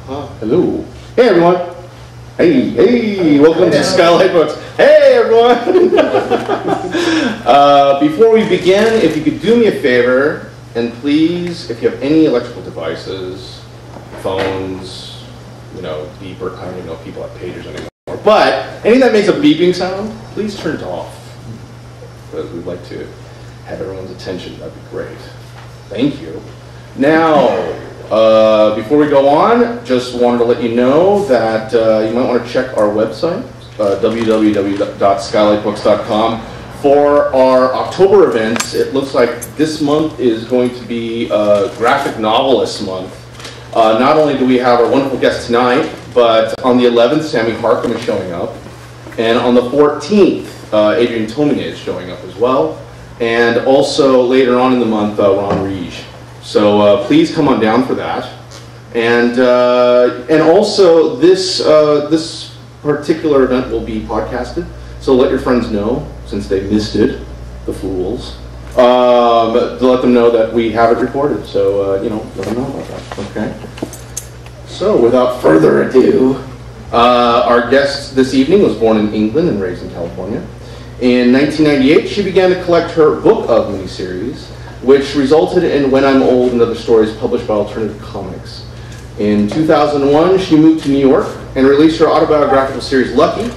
Hello. Hey, everyone. Hey, welcome to Skylight Books. Hey, everyone. Before we begin, if you could do me a favor, and please, if you have any electrical devices, phones, beeper, I don't even know if people have pagers anymore, but anything that makes a beeping sound, please turn it off, because we'd like to have everyone's attention. That'd be great. Thank you. Now, before we go on, just wanted to let you know that you might want to check our website, www.skylightbooks.com, for our October events. It looks like this month is going to be Graphic Novelist Month. Not only do we have our wonderful guest tonight, but on the 11th, Sammy Harcum is showing up. And on the 14th, Adrian Tomine is showing up as well. And also later on in the month, Ron Reege. So please come on down for that. And also this particular event will be podcasted. So let your friends know, since they missed it, the fools. To let them know that we have it recorded. So let them know about that. Okay. So without further ado, our guest this evening was born in England and raised in California. In 1998, she began to collect her book of miniseries, which resulted in When I'm Old and Other Stories, published by Alternative Comics. In 2001, she moved to New York and released her autobiographical series Lucky,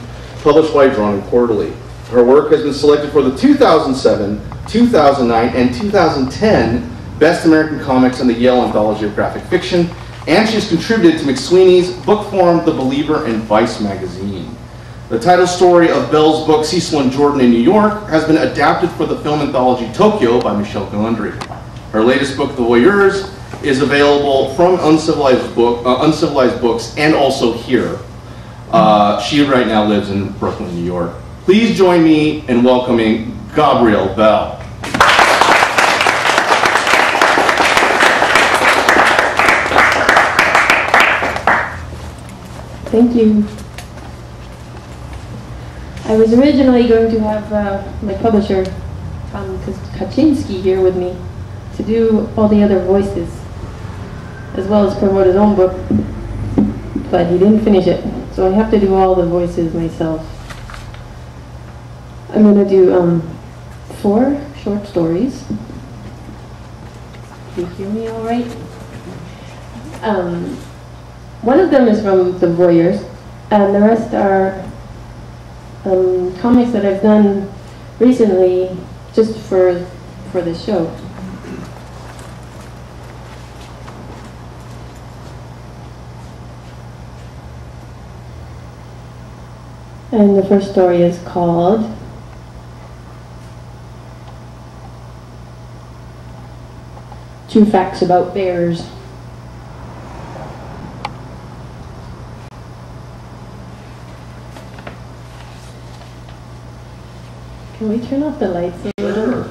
published by Drawn Quarterly. Her work has been selected for the 2007, 2009, and 2010 Best American Comics in the Yale Anthology of Graphic Fiction, and she's contributed to McSweeney's, Book Forum, The Believer, and Vice magazine. The title story of Belle's book, Cecil and Jordan in New York, has been adapted for the film anthology Tokyo by Michelle Gondry. Her latest book, The Voyeurs, is available from Uncivilized Books and also here. She right now lives in Brooklyn, New York. Please join me in welcoming Gabrielle Belle. Thank you. I was originally going to have my publisher, Tom Kaczynski, here with me to do all the other voices, as well as promote his own book, but he didn't finish it, so I have to do all the voices myself. I'm going to do 4 short stories. Do you hear me all right? One of them is from The Voyeurs, and the rest are comics that I've done recently just for this show. And the first story is called True Facts About Bears. Can we turn off the lights a little?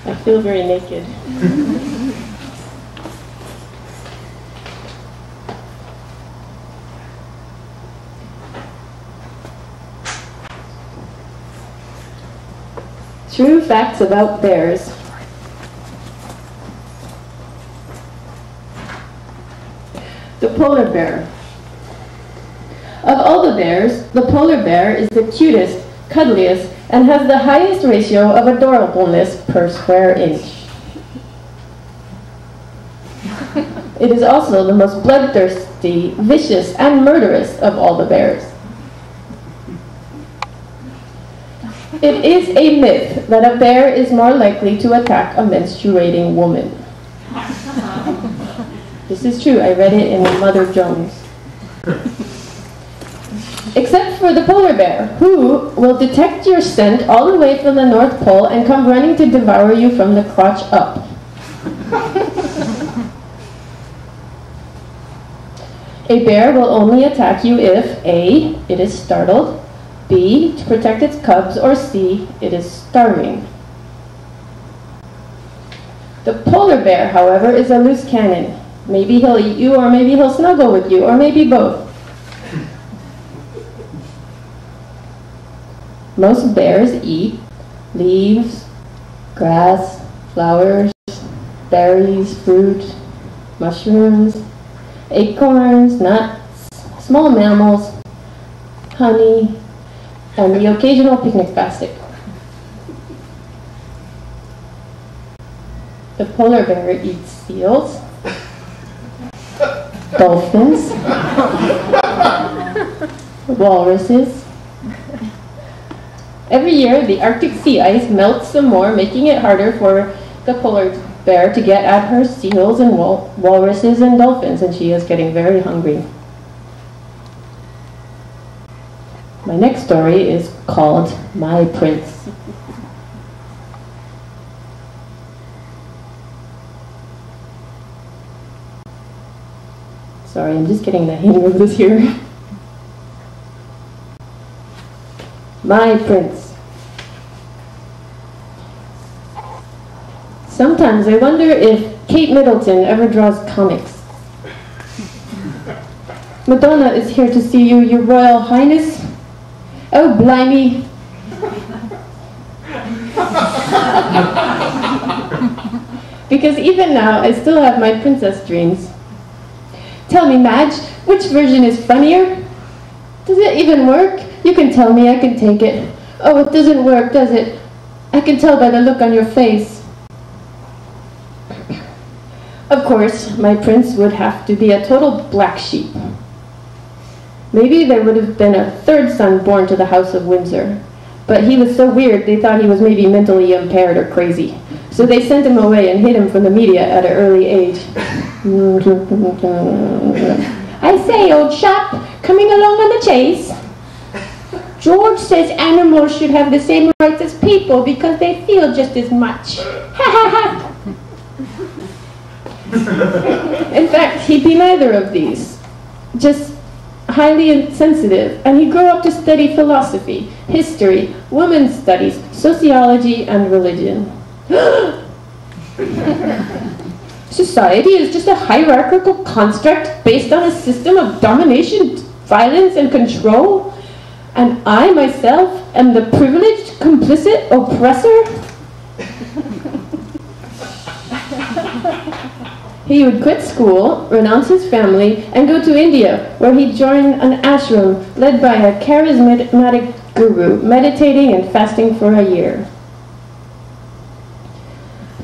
I feel very naked. True Facts About Bears. The polar bear. Of all the bears, the polar bear is the cutest, cuddliest, and has the highest ratio of adorableness per square inch. It is also the most bloodthirsty, vicious, and murderous of all the bears. It is a myth that a bear is more likely to attack a menstruating woman. This is true, I read it in Mother Jones. Except for the polar bear, who will detect your scent all the way from the North Pole and come running to devour you from the crotch up. A bear will only attack you if A, it is startled, B, to protect its cubs, or C, it is starving. The polar bear, however, is a loose cannon. Maybe he'll eat you, or maybe he'll snuggle with you, or maybe both. Most bears eat leaves, grass, flowers, berries, fruit, mushrooms, Acorns, nuts, small mammals, honey, and the occasional picnic basket. The polar bear eats seals, dolphins, walruses. Every year, the Arctic sea ice melts some more, making it harder for the polar bear to get at her seals and walruses and dolphins, and she is getting very hungry. My next story is called My Prince. Sorry, I'm just getting the hang of this here. My Prince. Sometimes I wonder if Kate Middleton ever draws comics. Madonna is here to see you, Your Royal Highness. Oh, blimey. Because even now, I still have my princess dreams. Tell me, Madge, which version is funnier? Does it even work? You can tell me, I can take it. Oh, it doesn't work, does it? I can tell by the look on your face. Of course, my prince would have to be a total black sheep. Maybe there would have been a third son born to the House of Windsor. But he was so weird, they thought he was maybe mentally impaired or crazy. So they sent him away and hid him from the media at an early age. I say, old chap, coming along on the chase? George says animals should have the same rights as people because they feel just as much. Ha ha ha! In fact, he'd be neither of these. Just highly insensitive, and he grew up to study philosophy, history, women's studies, sociology, and religion. Society is just a hierarchical construct based on a system of domination, violence, and control, and I myself am the privileged, complicit oppressor? He would quit school, renounce his family, and go to India, where he'd join an ashram led by a charismatic guru, meditating and fasting for a year.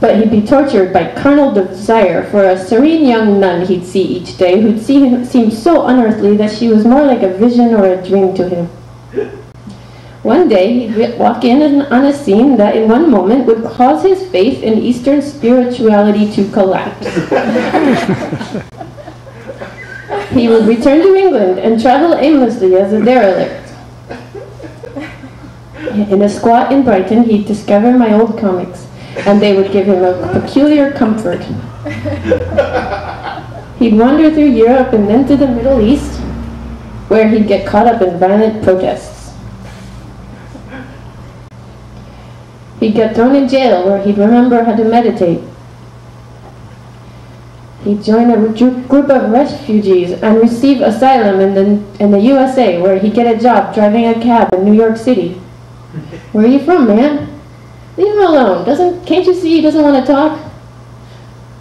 But he'd be tortured by carnal desire for a serene young nun he'd see each day, who'd seem so unearthly that she was more like a vision or a dream to him. One day, he'd walk in on a scene that in one moment would cause his faith in Eastern spirituality to collapse. He would return to England and travel aimlessly as a derelict. In a squat in Brighton, he'd discover my old comics, and they would give him a peculiar comfort. He'd wander through Europe and then to the Middle East, where he'd get caught up in violent protests. He'd get thrown in jail where he'd remember how to meditate. He'd join a group of refugees and receive asylum in the USA, where he'd get a job driving a cab in New York City. Where are you from, man? Leave him alone. Can't you see he doesn't want to talk?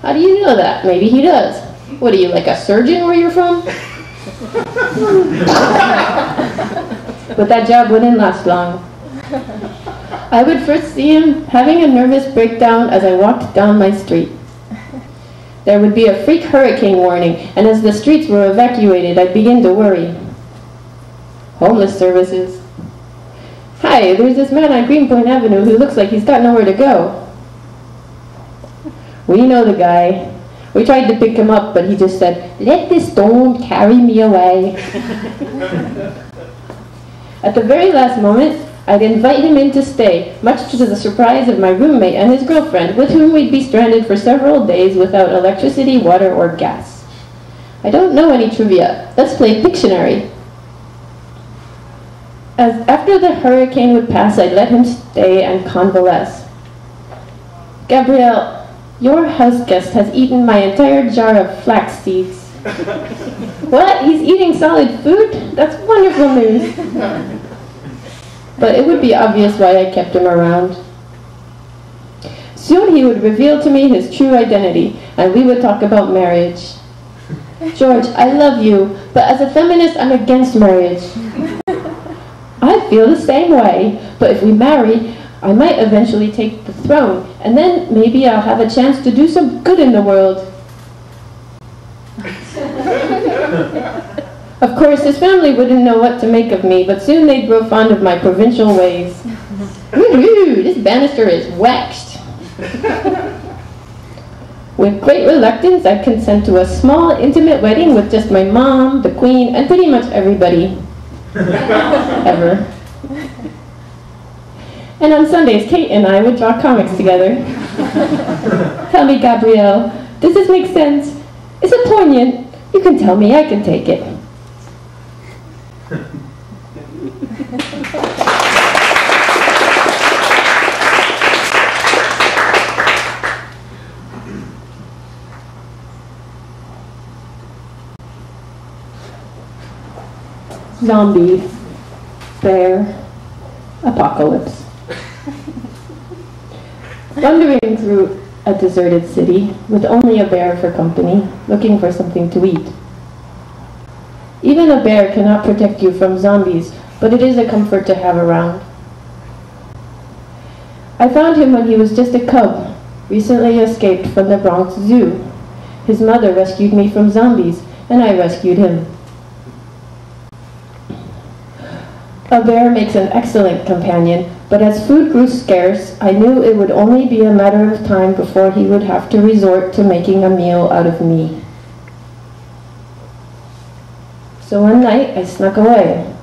How do you know that? Maybe he does. What are you, like a surgeon where you're from? But that job wouldn't last long. I would first see him having a nervous breakdown as I walked down my street. There would be a freak hurricane warning, and as the streets were evacuated, I'd begin to worry. Homeless services. Hi, there's this man on Greenpoint Avenue who looks like he's got nowhere to go. We know the guy. We tried to pick him up, but he just said, "Let the storm carry me away." At the very last moment, I'd invite him in to stay, much to the surprise of my roommate and his girlfriend, with whom we'd be stranded for several days without electricity, water, or gas. I don't know any trivia. Let's play Pictionary. After the hurricane would pass, I'd let him stay and convalesce. Gabrielle, your house guest has eaten my entire jar of flax seeds. What? He's eating solid food? That's wonderful news. But it would be obvious why I kept him around. Soon he would reveal to me his true identity, and we would talk about marriage. George, I love you, but as a feminist, I'm against marriage. I feel the same way, but if we marry, I might eventually take the throne, and then maybe I'll have a chance to do some good in the world. Of course, his family wouldn't know what to make of me, but soon they'd grow fond of my provincial ways. Woo-hoo, this banister is waxed. With great reluctance, I consent to a small, intimate wedding with just my mom, the queen, and pretty much everybody. Ever. And on Sundays, Kate and I would draw comics together. Tell me, Gabrielle, does this make sense? Is it poignant? You can tell me, I can take it. Zombie, bear, apocalypse. Wandering through a deserted city with only a bear for company, looking for something to eat. Even a bear cannot protect you from zombies, but it is a comfort to have around. I found him when he was just a cub, recently escaped from the Bronx Zoo. His mother rescued me from zombies, and I rescued him. A bear makes an excellent companion, but as food grew scarce, I knew it would only be a matter of time before he would have to resort to making a meal out of me. So one night, I snuck away.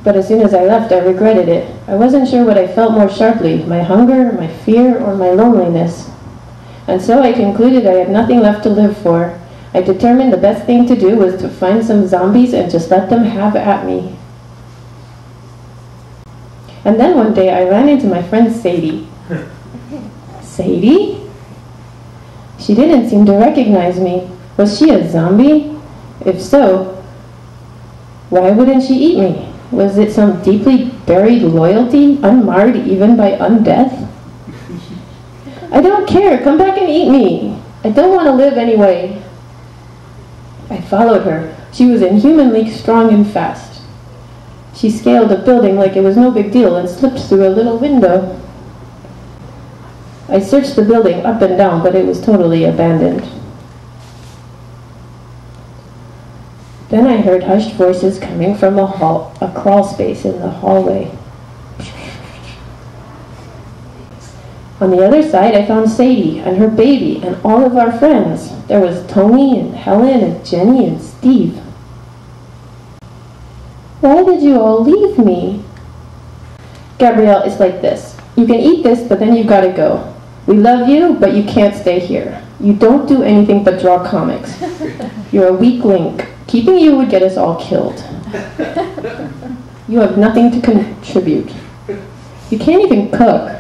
But as soon as I left, I regretted it. I wasn't sure what I felt more sharply, my hunger, my fear, or my loneliness. And so I concluded I had nothing left to live for. I determined the best thing to do was to find some zombies and just let them have at me. And then one day I ran into my friend Sadie. Sadie? She didn't seem to recognize me. Was she a zombie? If so, why wouldn't she eat me? Was it some deeply buried loyalty, unmarred even by undeath? I don't care, come back and eat me. I don't want to live anyway. I followed her. She was inhumanly strong and fast. She scaled a building like it was no big deal and slipped through a little window. I searched the building up and down, but it was totally abandoned. Then I heard hushed voices coming from a crawl space in the hallway. On the other side, I found Sadie and her baby and all of our friends. There was Tony and Helen and Jenny and Steve. Why did you all leave me? Gabrielle, it's like this. You can eat this, but then you've got to go. We love you, but you can't stay here. You don't do anything but draw comics. You're a weak link. Keeping you would get us all killed. You have nothing to contribute. You can't even cook.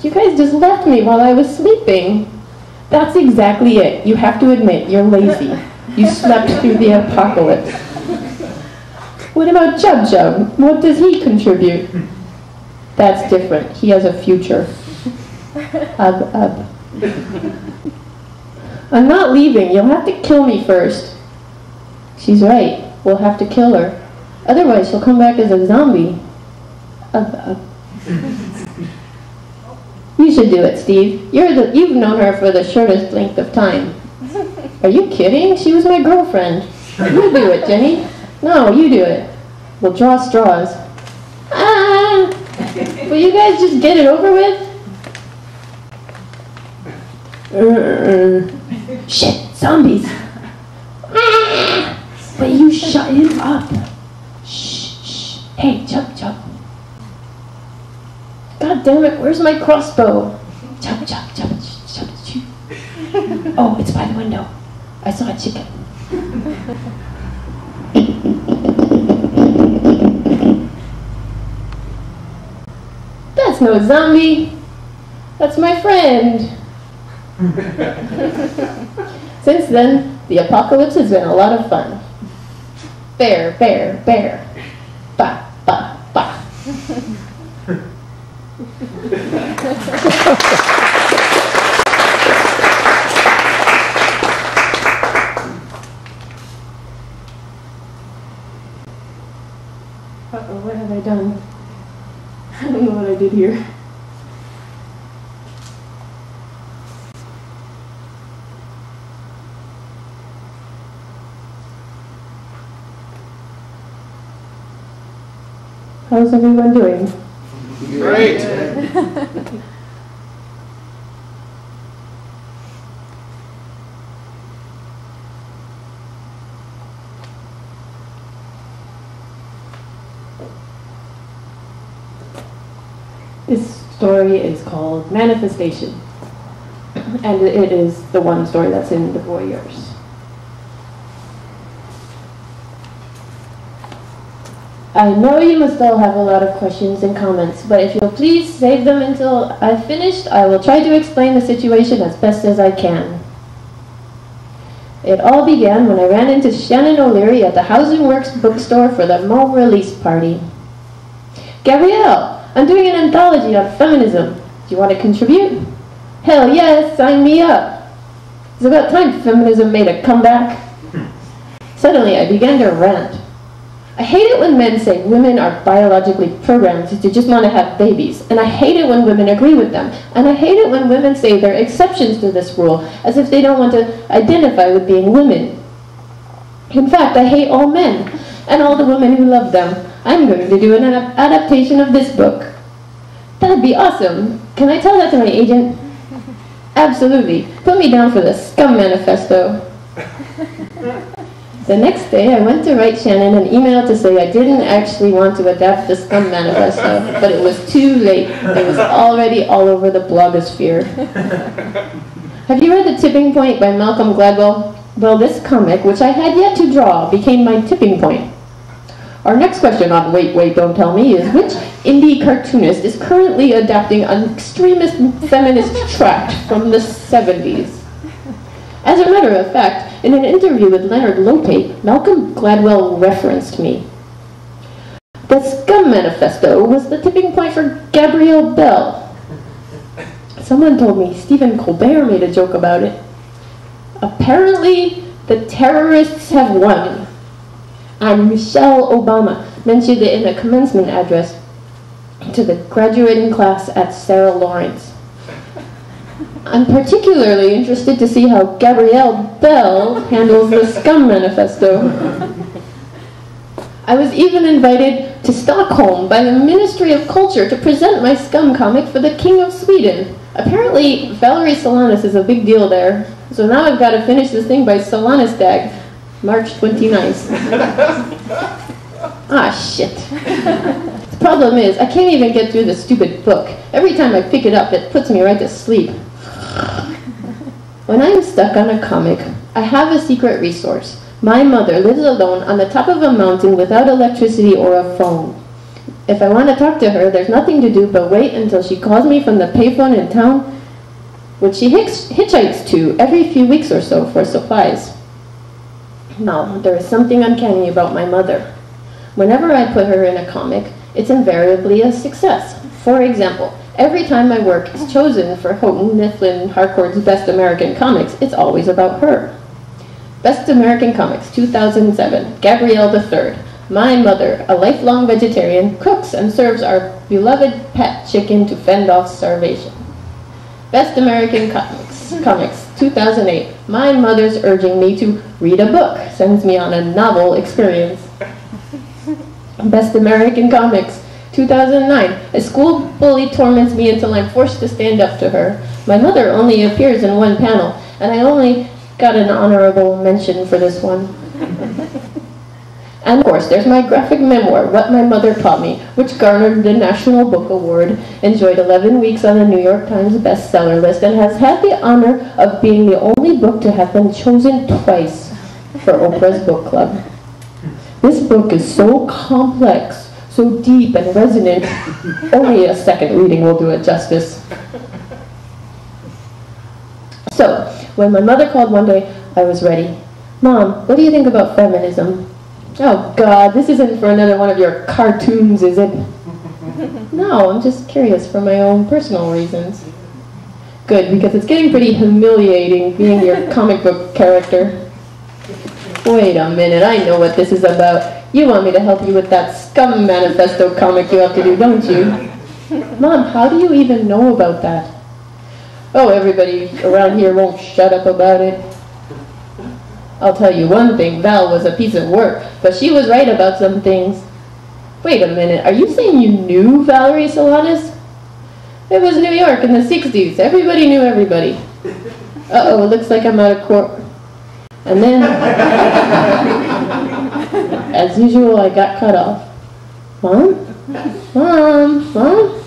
You guys just left me while I was sleeping. That's exactly it. You have to admit, you're lazy. You slept through the apocalypse. What about Chub Chub? What does he contribute? That's different. He has a future. I'm not leaving. You'll have to kill me first. She's right. We'll have to kill her. Otherwise, she'll come back as a zombie. You should do it, Steve. You've known her for the shortest length of time. Are you kidding? She was my girlfriend. You do it, Jenny. No, you do it. We'll draw straws. Ah! Will you guys just get it over with? Shit, zombies. Ah! But you shut him up. Shh, shh. Hey, Chub Chub. God damn it, where's my crossbow? Chub Chub Chub Chub Chub. Oh, it's by the window. I saw a chicken. That's no zombie. That's my friend. Since then, the apocalypse has been a lot of fun. Bear, bear, bear. Ba, ba, ba. did here. How's everyone doing? Great. This story is called Manifestation, and it is the one story that's in the Voyeurs. I know you must all have a lot of questions and comments, but if you'll please save them until I've finished, I will try to explain the situation as best as I can. It all began when I ran into Shannon O'Leary at the Housing Works bookstore for the Mo release party. Gabrielle, I'm doing an anthology on feminism. Do you want to contribute? Hell yes, sign me up. It's about time feminism made a comeback. Suddenly, I began to rant. I hate it when men say women are biologically programmed to just want to have babies, and I hate it when women agree with them, and I hate it when women say they're exceptions to this rule, as if they don't want to identify with being women. In fact, I hate all men, and all the women who love them. I'm going to do an adaptation of this book. That'd be awesome. Can I tell that to my agent? Absolutely. Put me down for the scum manifesto. The next day, I went to write Shannon an email to say I didn't actually want to adapt the scum manifesto, but it was too late. It was already all over the blogosphere. Have you read The Tipping Point by Malcolm Gladwell? Well, this comic, which I had yet to draw, became my tipping point. Our next question on Wait, Don't Tell Me is, which indie cartoonist is currently adapting an extremist feminist tract from the 70s? As a matter of fact, in an interview with Leonard Lopate, Malcolm Gladwell referenced me. The Scum Manifesto was the tipping point for Gabrielle Bell. Someone told me Stephen Colbert made a joke about it. Apparently, the terrorists have won. And Michelle Obama mentioned it in a commencement address to the graduating class at Sarah Lawrence. I'm particularly interested to see how Gabrielle Bell handles the Scum Manifesto. I was even invited to Stockholm by the Ministry of Culture to present my Scum comic for the King of Sweden. Apparently, Valerie Solanas is a big deal there, so now I've got to finish this thing by Solanas-dag, March 29th. Ah, shit. The problem is, I can't even get through the stupid book. Every time I pick it up, it puts me right to sleep. When I'm stuck on a comic, I have a secret resource. My mother lives alone on the top of a mountain without electricity or a phone. If I want to talk to her, there's nothing to do but wait until she calls me from the payphone in town, which she hitchhikes to every few weeks or so for supplies. Now, there is something uncanny about my mother. Whenever I put her in a comic, it's invariably a success. For example, every time my work is chosen for Houghton Mifflin Harcourt's Best American Comics, it's always about her. Best American Comics, 2007, Gabrielle III. My mother, a lifelong vegetarian, cooks and serves our beloved pet chicken to fend off starvation. Best American Comics, 2008. My mother's urging me to read a book, sends me on a novel experience. Best American Comics, 2009. A school bully torments me until I'm forced to stand up to her. My mother only appears in one panel, and I only got an honorable mention for this one. And of course, there's my graphic memoir, What My Mother Taught Me, which garnered the National Book Award, enjoyed 11 weeks on the New York Times bestseller list, and has had the honor of being the only book to have been chosen twice for Oprah's book club. This book is so complex, so deep and resonant, only a second reading will do it justice. So, when my mother called one day, I was ready. Mom, what do you think about feminism? Oh God, this isn't for another one of your cartoons, is it? No, I'm just curious for my own personal reasons. Good, because it's getting pretty humiliating being your comic book character. Wait a minute, I know what this is about. You want me to help you with that Scum Manifesto comic you have to do, don't you? Mom, how do you even know about that? Oh, everybody around here won't shut up about it. I'll tell you one thing, Val was a piece of work, but she was right about some things. Wait a minute, are you saying you knew Valerie Solanas? It was New York in the 60s. Everybody knew everybody. Uh-oh, it looks like I'm out of court. And then, as usual, I got cut off. Mom? Mom? Mom?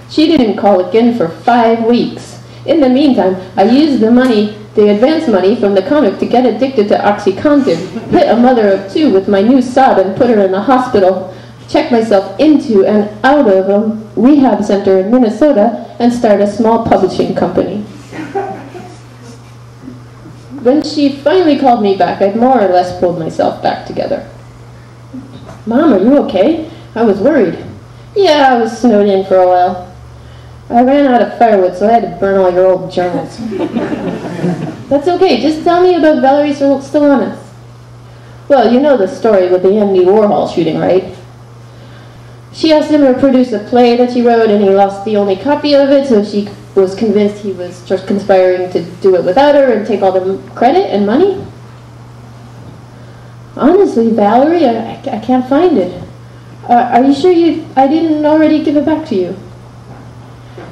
She didn't call again for 5 weeks. In the meantime, I used the advance money from the comic to get addicted to OxyContin, hit a mother of 2 with my new sod and put her in the hospital, check myself into and out of a rehab center in Minnesota, and start a small publishing company. When she finally called me back, I'd more or less pulled myself back together. Mom, are you okay? I was worried. Yeah, I was snowed in for a while. I ran out of firewood, so I had to burn all your old journals. That's okay, just tell me about Valerie Solanas. Well, you know the story with the Andy Warhol shooting, right? She asked him to produce a play that she wrote, and he lost the only copy of it, so she was convinced he was just conspiring to do it without her and take all the credit and money. Honestly, Valerie, I can't find it. Are you sure I didn't already give it back to you?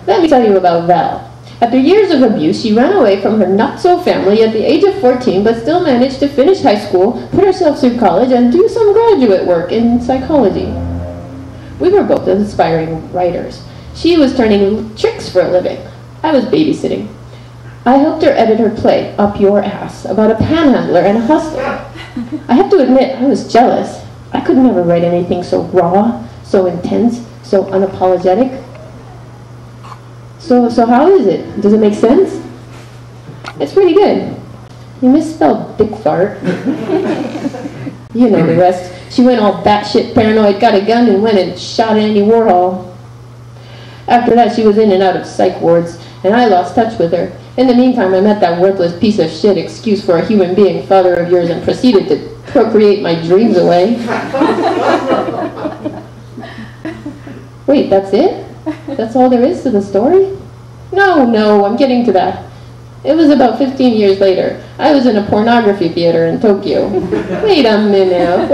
Let me tell you about Val. After years of abuse, she ran away from her not-so family at the age of 14, but still managed to finish high school, put herself through college, and do some graduate work in psychology. We were both aspiring writers. She was turning tricks for a living. I was babysitting. I helped her edit her play, Up Your Ass, about a panhandler and a hustler. I have to admit, I was jealous. I could never write anything so raw, so intense, so unapologetic. So how is it? Does it make sense? It's pretty good. You misspelled dick fart. You know the rest. She went all batshit paranoid, got a gun, and went and shot Andy Warhol. After that, she was in and out of psych wards, and I lost touch with her. In the meantime, I met that worthless piece of shit excuse for a human being, father of yours, and proceeded to procreate my dreams away. Wait, that's it? That's all there is to the story? No, I'm getting to that. It was about 15 years later. I was in a pornography theater in Tokyo. Wait a minute,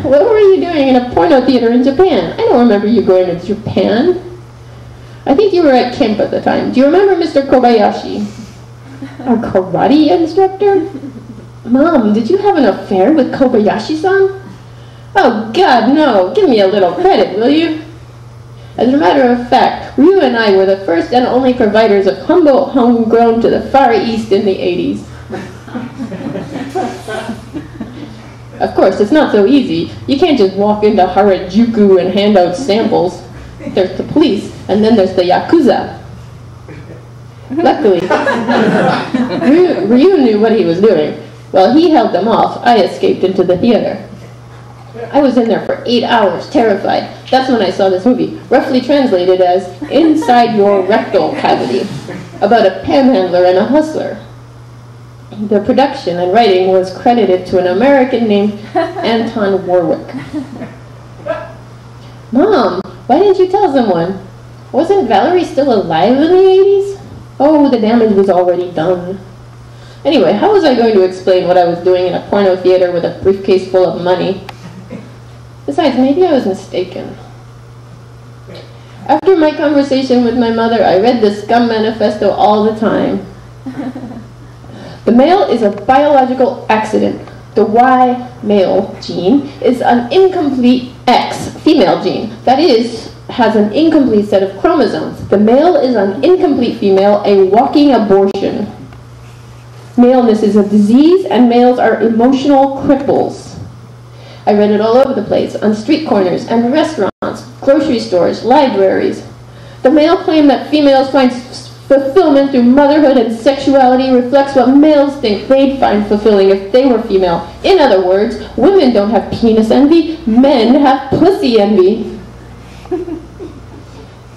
what were you doing in a porno theater in Japan? I don't remember you going to Japan. I think you were at camp at the time. Do you remember Mr. Kobayashi? Our karate instructor? Mom, did you have an affair with Kobayashi-san? Oh God, no. Give me a little credit, will you? As a matter of fact, Ryu and I were the first and only providers of humble homegrown to the Far East in the 80s. Of course, it's not so easy. You can't just walk into Harajuku and hand out samples. There's the police, and then there's the Yakuza. Luckily, Ryu knew what he was doing. While he held them off, I escaped into the theater. I was in there for 8 hours, terrified. That's when I saw this movie, roughly translated as Inside Your Rectal Cavity, about a panhandler and a hustler. The production and writing was credited to an American named Anton Warwick. Mom, why didn't you tell someone? Wasn't Valerie still alive in the 80s? Oh, the damage was already done. Anyway, how was I going to explain what I was doing in a porno theater with a briefcase full of money? Besides, maybe I was mistaken. After my conversation with my mother, I read the Scum manifesto all the time. The male is a biological accident. The Y male gene is an incomplete X female gene. That is, has an incomplete set of chromosomes. The male is an incomplete female, a walking abortion. Maleness is a disease, and males are emotional cripples. I read it all over the place, on street corners and restaurants, grocery stores, libraries. The male claim that females find fulfillment through motherhood and sexuality reflects what males think they'd find fulfilling if they were female. In other words, women don't have penis envy, men have pussy envy.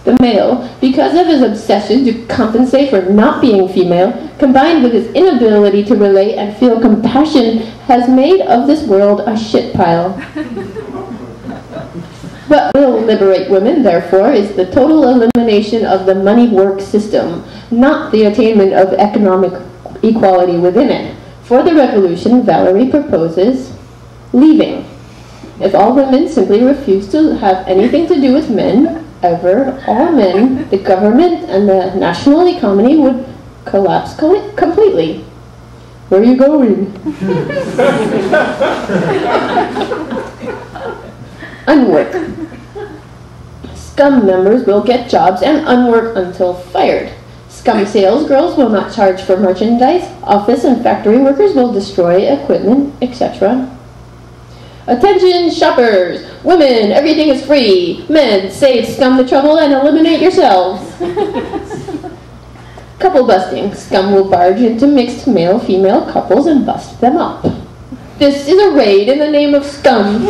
The male, because of his obsession to compensate for not being female, combined with his inability to relate and feel compassion, has made of this world a shit pile. What will liberate women, therefore, is the total elimination of the money work system, not the attainment of economic equality within it. For the revolution, Valerie proposes leaving. If all women simply refuse to have anything to do with men, ever, all men, the government, and the national economy would collapse completely. Where are you going? Unwork. Scum members will get jobs and unwork until fired. Scum sales girls will not charge for merchandise. Office and factory workers will destroy equipment, etc. Attention shoppers! Women, everything is free. Men, save scum the trouble and eliminate yourselves. Couple busting. Scum will barge into mixed male-female couples and bust them up. This is a raid in the name of scum.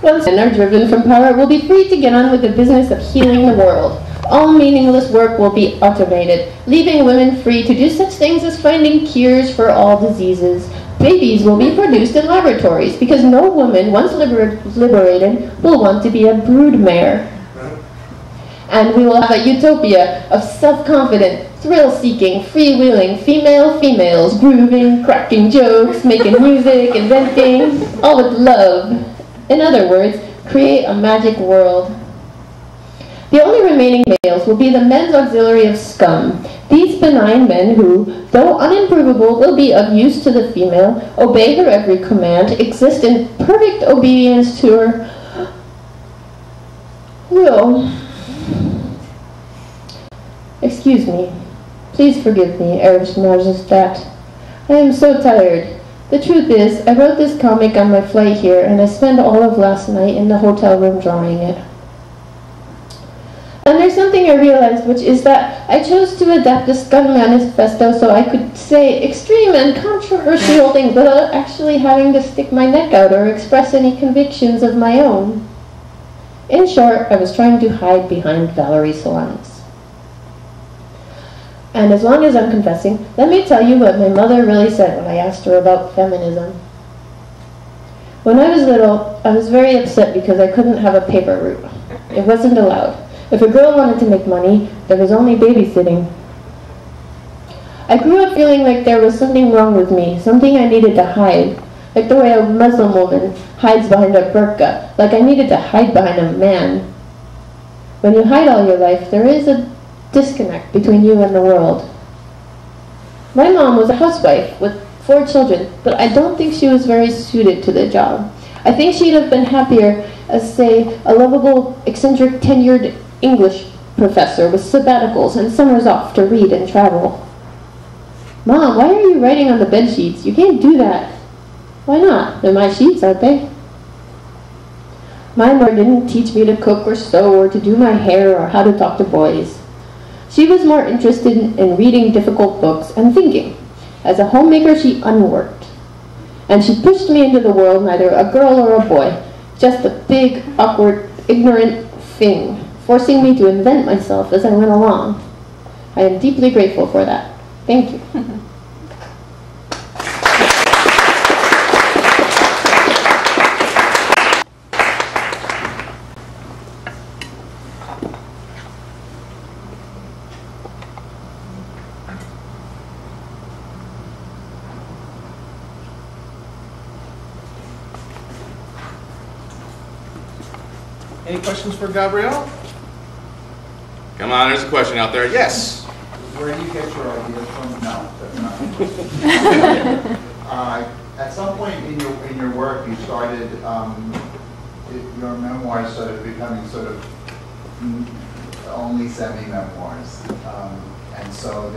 Once men are driven from power, it will be free to get on with the business of healing the world. All meaningless work will be automated, leaving women free to do such things as finding cures for all diseases. Babies will be produced in laboratories because no woman, once liberated, will want to be a broodmare. And we will have a utopia of self-confident, thrill-seeking, freewheeling females, grooving, cracking jokes, making music, inventing, all with love. In other words, create a magic world. The only remaining males will be the men's auxiliary of scum. These benign men who, though unimprovable, will be of use to the female, obey her every command, exist in perfect obedience to her will. Excuse me. Please forgive me, Herr Majestat. I am so tired. The truth is, I wrote this comic on my flight here, and I spent all of last night in the hotel room drawing it. And there's something I realized, which is that I chose to adapt the scum manifesto so I could say extreme and controversial things without actually having to stick my neck out or express any convictions of my own. In short, I was trying to hide behind Valerie Solans. And as long as I'm confessing, let me tell you what my mother really said when I asked her about feminism. When I was little, I was very upset because I couldn't have a paper route. It wasn't allowed. If a girl wanted to make money, there was only babysitting. I grew up feeling like there was something wrong with me, something I needed to hide, like the way a Muslim woman hides behind a burqa, like I needed to hide behind a man. When you hide all your life, there is a disconnect between you and the world. My mom was a housewife with 4 children, but I don't think she was very suited to the job. I think she'd have been happier as, say, a lovable, eccentric, tenured English professor with sabbaticals and summers off to read and travel. Mom, why are you writing on the bed sheets? You can't do that. Why not? They're my sheets, aren't they? My mother didn't teach me to cook or sew or to do my hair or how to talk to boys. She was more interested in reading difficult books and thinking. As a homemaker, she unworked. And she pushed me into the world, neither a girl or a boy, just a big, awkward, ignorant thing, forcing me to invent myself as I went along. I am deeply grateful for that. Thank you. Any questions for Gabrielle? Come on, there's a question out there. Yes? Where do you get your ideas from? No, that's not. At some point in your work, you started, your memoirs started becoming sort of only semi-memoirs. And so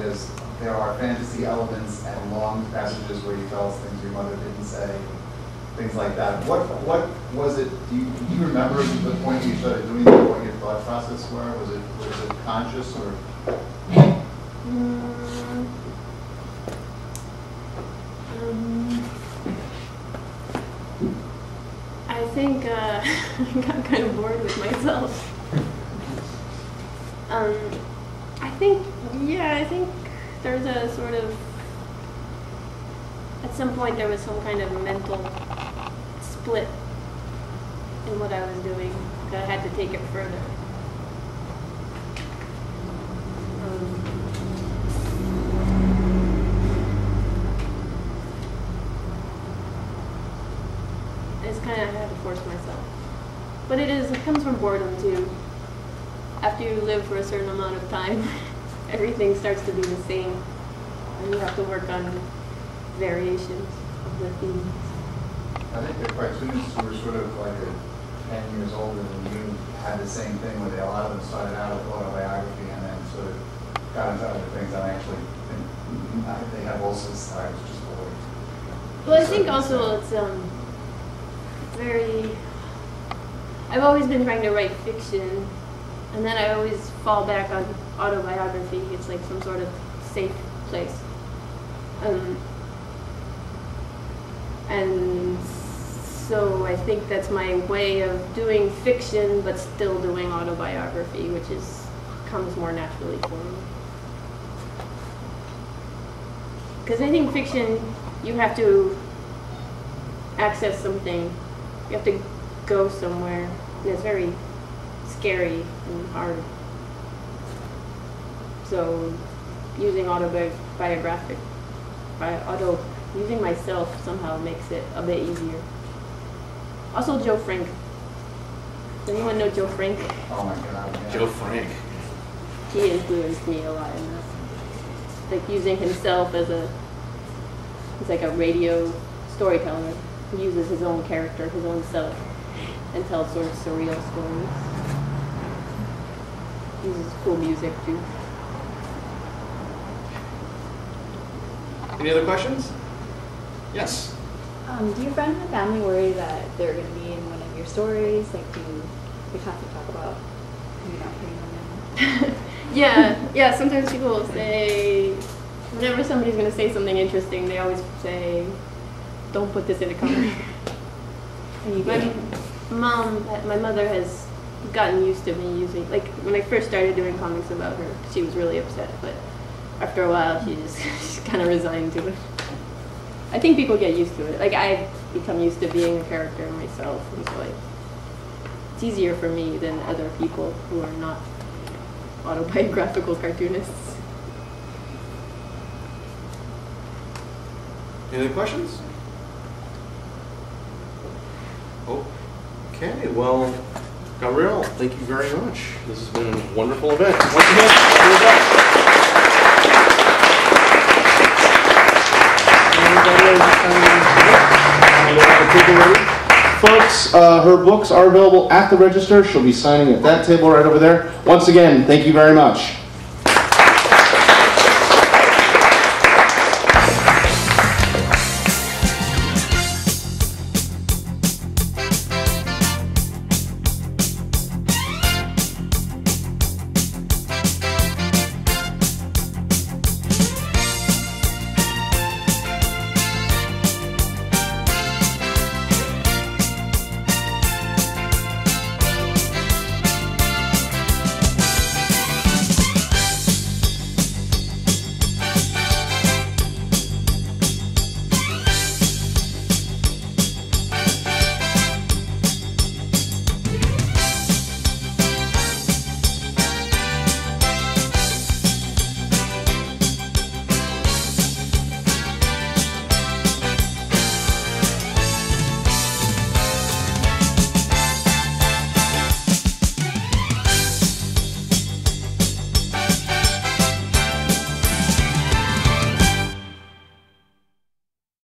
there are fantasy elements and long passages where you tell us things your mother didn't say, things like that. What was it? Do you remember the point you started doing that? What your thought process were? Was it conscious or? I think I got kind of bored with myself. I think there's a sort of, at some point there was some kind of mental split in what I was doing. I had to take it further. I just kind of had to force myself. But it comes from boredom too. After you live for a certain amount of time, everything starts to be the same. And you have to work on variations of the themes. I think the cartoonists who were sort of like 10 years older than you had the same thing where a lot of them started out with autobiography and then sort of got into other things and actually they have also styles just bored. Well, I think also it's very, I've always been trying to write fiction, and then I always fall back on autobiography. It's like some sort of safe place. And so I think that's my way of doing fiction, but still doing autobiography, which comes more naturally for me. Because I think fiction, you have to access something. You have to go somewhere, and it's very scary and hard. So using using myself somehow makes it a bit easier. Also Joe Frank. Does anyone know Joe Frank? Oh my God. Yeah. Joe Frank. He influenced me a lot in that. Like using himself he's like a radio storyteller. He uses his own character, his own self, and tells sort of surreal stories. He uses cool music too. Any other questions? Yes. Do your friends and family worry that they're going to be in one of your stories? Like, do you have to talk about you not putting them in? Yeah. Sometimes people will say, whenever somebody's going to say something interesting, they always say, "Don't put this in a comic." My mother has gotten used to me using, like when I first started doing comics about her, she was really upset, but after a while she's kind of resigned to it. I think people get used to it. Like I've become used to being a character myself, and so it's easier for me than other people who are not autobiographical cartoonists. Any other questions? Okay, well, Gabrielle, thank you very much. This has been a wonderful event. Once again, folks, her books are available at the register. She'll be signing at that table right over there. Once again, thank you very much.